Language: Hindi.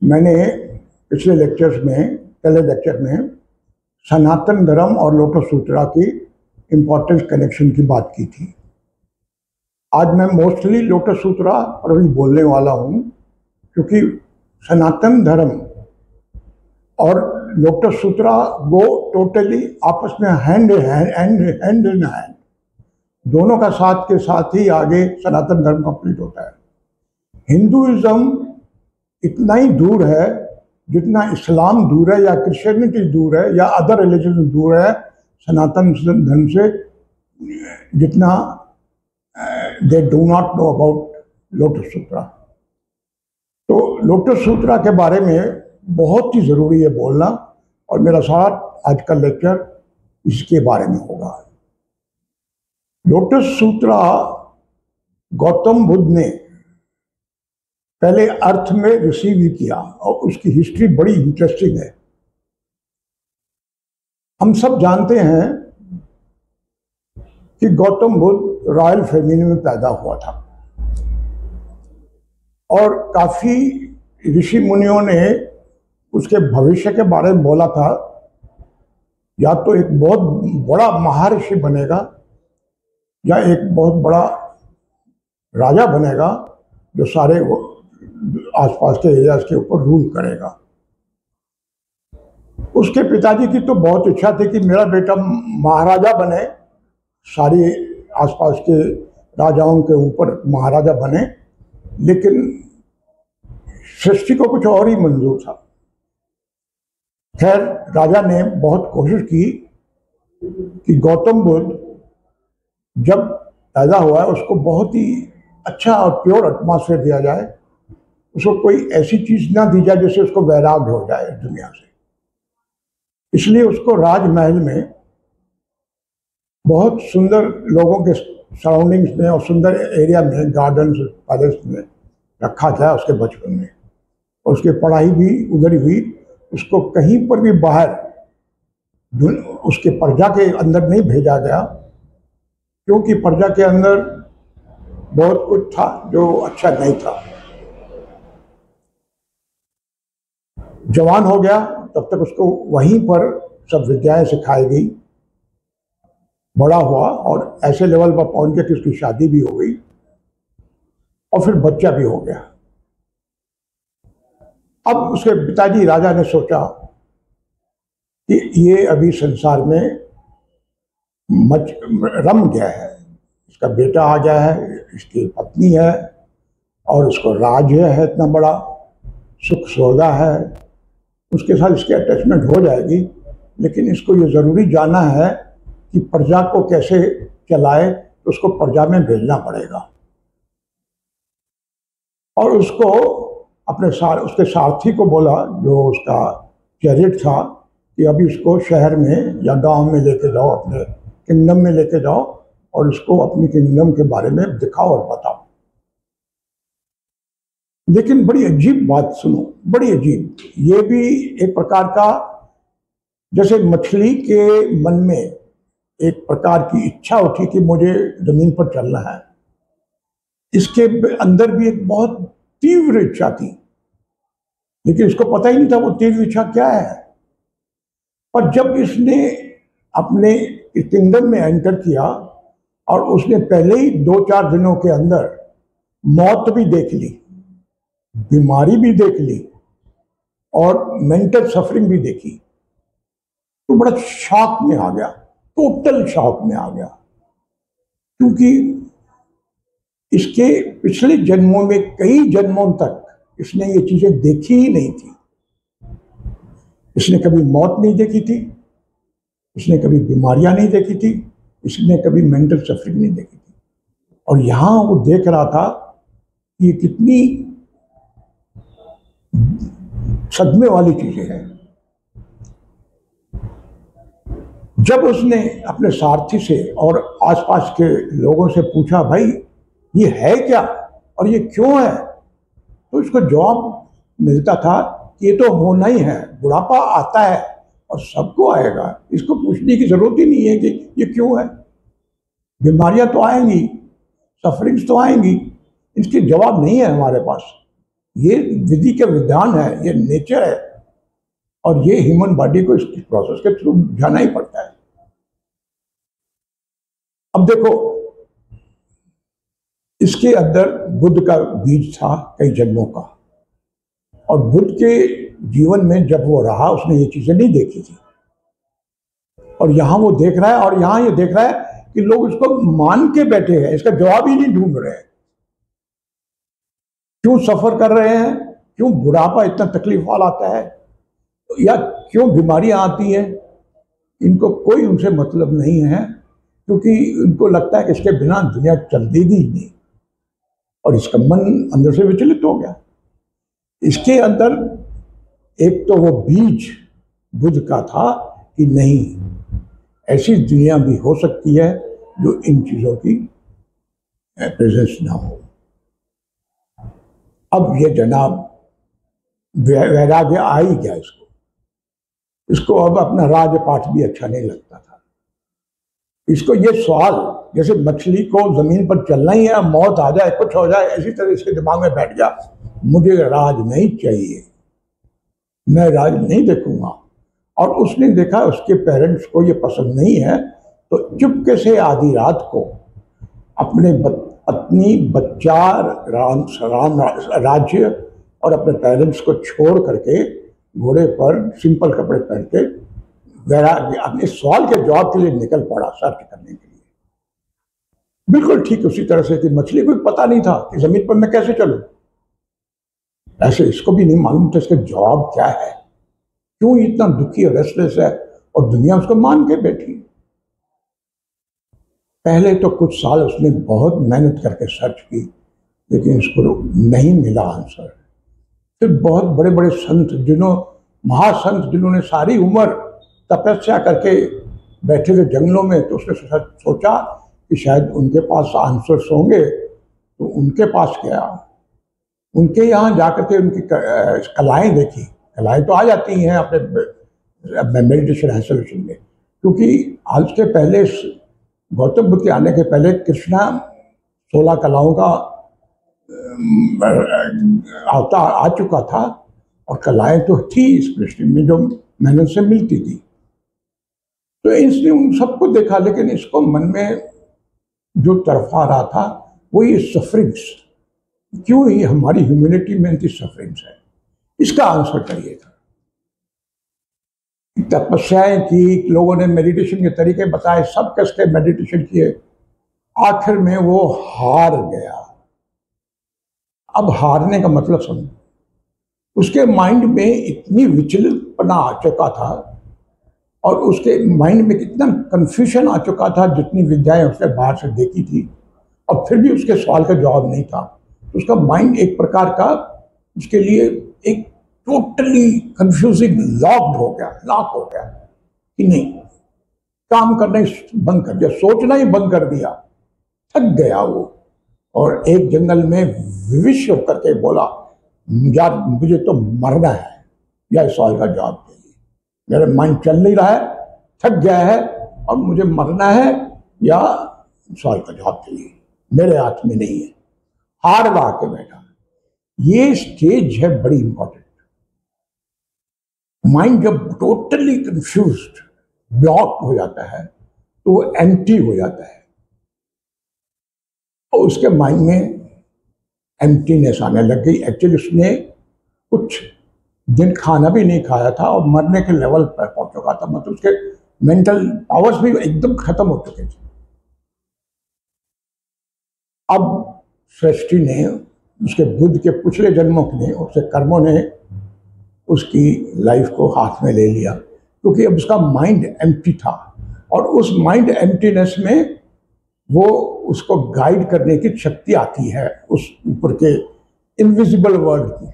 मैंने पिछले पहले लेक्चर में सनातन धर्म और लोटस सूत्रा की इम्पोर्टेंस कनेक्शन की बात की थी। आज मैं मोस्टली लोटस सूत्रा पर भी बोलने वाला हूँ, क्योंकि सनातन धर्म और लोटस सूत्रा वो टोटली आपस में हैंड इन हैंड, दोनों का साथ के साथ ही आगे सनातन धर्म कंप्लीट होता है। हिंदुइज्म इतना ही दूर है जितना इस्लाम दूर है या क्रिश्चियनिटी दूर है या अदर रिलीजन दूर है सनातन धर्म से, जितना they do not know about Lotus Sutra. तो लोटस सूत्रा के बारे में बहुत ही ज़रूरी है बोलना, और मेरा सारा आज का लेक्चर इसके बारे में होगा। लोटस सूत्रा गौतम बुद्ध ने पहले अर्थ में रिसीव ही किया, और उसकी हिस्ट्री बड़ी इंटरेस्टिंग है। हम सब जानते हैं कि गौतम बुद्ध रॉयल फैमिली में पैदा हुआ था, और काफी ऋषि मुनियों ने उसके भविष्य के बारे में बोला था, या तो एक बहुत बड़ा महर्षि बनेगा या एक बहुत बड़ा राजा बनेगा जो सारे आसपास के एरियाज के ऊपर रूल करेगा। उसके पिताजी की तो बहुत इच्छा थी कि मेरा बेटा महाराजा बने, सारी आसपास के राजाओं के ऊपर महाराजा बने, लेकिन सृष्टि को कुछ और ही मंजूर था। खैर, राजा ने बहुत कोशिश की कि गौतम बुद्ध जब पैदा हुआ है उसको बहुत ही अच्छा और प्योर एटमॉस्फेयर दिया जाए, उसको कोई ऐसी चीज ना दी जाए जिससे उसको वैराग्य हो जाए दुनिया से। इसलिए उसको राजमहल में बहुत सुंदर लोगों के सराउंडिंग्स में और सुंदर एरिया में, गार्डन्स, पैलेस में रखा गया उसके बचपन में, और उसकी पढ़ाई भी उधर ही हुई। उसको कहीं पर भी बाहर उसके प्रजा के अंदर नहीं भेजा गया, क्योंकि प्रजा के अंदर बहुत कुछ था जो अच्छा नहीं था। जवान हो गया तब तक उसको वहीं पर सब विद्याएं सिखाई गई, बड़ा हुआ और ऐसे लेवल पर पहुंच गया कि उसकी शादी भी हो गई और फिर बच्चा भी हो गया। अब उसके पिताजी राजा ने सोचा कि ये अभी संसार में रम गया है, इसका बेटा आ गया है, इसकी पत्नी है और उसको राज्य है इतना बड़ा, सुख सौदा है, उसके साथ इसकी अटैचमेंट हो जाएगी, लेकिन इसको ये ज़रूरी जानना है कि प्रजा को कैसे चलाए, तो उसको प्रजा में भेजना पड़ेगा। और उसको उसके सारथी को बोला, जो उसका चैरिट था, कि अभी इसको शहर में या गांव में लेके जाओ, अपने किंगडम में लेके जाओ और इसको अपनी किंगडम के बारे में दिखाओ और बताओ। लेकिन बड़ी अजीब बात सुनो, बड़ी अजीब, ये भी एक प्रकार का, जैसे मछली के मन में एक प्रकार की इच्छा उठी कि मुझे जमीन पर चलना है, इसके अंदर भी एक बहुत तीव्र इच्छा थी, लेकिन इसको पता ही नहीं था वो तीव्र इच्छा क्या है। पर जब इसने अपने किंगडम में एंटर किया और उसने पहले ही 2-4 दिनों के अंदर मौत भी देख ली, बीमारी भी देख ली और मेंटल सफरिंग भी देखी, तो बड़ा शॉक में आ गया, टोटल शॉक में आ गया। क्योंकि इसके पिछले जन्मों में, कई जन्मों तक इसने ये चीजें देखी ही नहीं थी। इसने कभी मौत नहीं देखी थी, इसने कभी बीमारियां नहीं देखी थी, इसने कभी मेंटल सफरिंग नहीं देखी थी। और यहां वो देख रहा था कि ये कितनी सदमे वाली चीजें हैं। जब उसने अपने सारथी से और आसपास के लोगों से पूछा, भाई ये है क्या और ये क्यों है, तो इसको जवाब मिलता था कि ये तो होना ही है, बुढ़ापा आता है और सबको आएगा, इसको पूछने की जरूरत ही नहीं है कि ये क्यों है। बीमारियां तो आएंगी, सफरिंग्स तो आएंगी, इसके जवाब नहीं है हमारे पास। ये विधि के विधान है, ये नेचर है, और ये ह्यूमन बॉडी को इस प्रोसेस के थ्रू जाना ही पड़ता है। अब देखो, इसके अंदर बुद्ध का बीज था कई जन्मों का, और बुद्ध के जीवन में जब वो रहा उसने ये चीजें नहीं देखी थी, और यहां वो देख रहा है, और यहां ये देख रहा है कि लोग इसको मान के बैठे हैं, इसका जवाब ही नहीं ढूंढ रहे हैं। क्यों सफर कर रहे हैं, क्यों बुढ़ापा इतना तकलीफ वाला आता है, या क्यों बीमारियां आती हैं, इनको कोई उनसे मतलब नहीं है, क्योंकि उनको लगता है कि इसके बिना दुनिया चलती ही नहीं, और इसका मन अंदर से विचलित हो गया। इसके अंदर एक तो वो बीज बुद्ध का था कि नहीं, ऐसी दुनिया भी हो सकती है जो इन चीजों की प्रेजेंस ना हो। अब ये जनाब वैराग्य आ ही गया इसको अब अपना राजपाठ भी अच्छा नहीं लगता था। इसको ये सवाल, जैसे मछली को जमीन पर चलना ही है, मौत आ जाए, कुछ हो जाए, इसी तरह इसके दिमाग में बैठ गया, मुझे राज नहीं चाहिए, मैं राज नहीं देखूंगा। और उसने देखा उसके पेरेंट्स को ये पसंद नहीं है, तो चुपके से आधी रात को अपने पत्नी, बच्चा, राम राज्य और अपने पेरेंट्स को छोड़ करके घोड़े पर सिंपल कपड़े पहन के वैराग्य अपने सवाल के जवाब के लिए निकल पड़ा, सर्च करने के लिए। बिल्कुल ठीक उसी तरह से कि मछली को पता नहीं था कि जमीन पर मैं कैसे चलूं, ऐसे इसको भी नहीं मालूम था इसका जवाब क्या है, क्यों इतना दुखी और रेस्टलेस है, और दुनिया उसको मान के बैठी। पहले तो कुछ साल उसने बहुत मेहनत करके सर्च की, लेकिन उसको नहीं मिला आंसर। फिर बहुत बड़े बड़े संत, महासंत जिन्होंने सारी उम्र तपस्या करके बैठे थे जंगलों में, तो उसने सोचा कि शायद उनके पास आंसर्स होंगे, तो उनके पास गया, उनके यहाँ जाकर के उनकी कलाएं देखी। कलाएं तो आ जाती हैं अपने मेडिटेशन हासिल में, क्योंकि आज के पहले गौतम बुद्ध के आने के पहले कृष्णा 16 कलाओं का अवतार आ चुका था, और कलाएं तो थी इस सृष्टि में जो मेहनत से मिलती थी। तो इसने उन सबको देखा, लेकिन इसको मन में जो तरफा रहा था वो ये सफरिंग्स, क्यों ही हमारी ह्यूमैनिटी में इनकी सफरिंग्स है, इसका आंसर चाहिए था। तपस्याएं की, लोगों ने मेडिटेशन के तरीके बताए, सब कसके मेडिटेशन किए, आखिर में वो हार गया। अब हारने का मतलब समझो, उसके माइंड में इतनी विचलितपना आ चुका था, और उसके माइंड में कितना कंफ्यूजन आ चुका था, जितनी विद्याएं उसने बाहर से देखी थी, और फिर भी उसके सवाल का जवाब नहीं था। तो उसका माइंड एक प्रकार का उसके लिए एक टोटली कंफ्यूजिंग लॉक हो गया कि नहीं, काम करना ही बंद कर दिया, सोचना ही बंद कर दिया, थक गया वो। और एक जंगल में विविश होकर के बोला, यार मुझे तो मरना है, या इस सवाल का जवाब चाहिए, मेरा माइंड चल नहीं रहा है, थक गया है, और मुझे मरना है, या सवाल का जवाब चाहिए, मेरे हाथ में नहीं है। हार ला के बैठा। ये स्टेज है बड़ी इंपॉर्टेंट। माइंड जब टोटली कंफ्यूज्ड, ब्लॉक हो जाता है, तो वो एम्प्टी हो जाता है, और उसके माइंड में एम्प्टीनेस आने लग गई। एक्चुअली उसने कुछ दिन खाना भी नहीं खाया था, और मरने के लेवल पर पहुंच चुका था, मतलब उसके मेंटल पावर्स भी एकदम खत्म हो चुके थे। अब सृष्टि ने, उसके बुद्ध के पिछले जन्मों ने, उसके कर्मों ने उसकी लाइफ को हाथ में ले लिया, क्योंकि अब उसका माइंड एम्प्टी था, और उस माइंड एम्प्टीनेस में वो उसको गाइड करने की शक्ति आती है उस ऊपर के इनविजिबल वर्ल्ड की।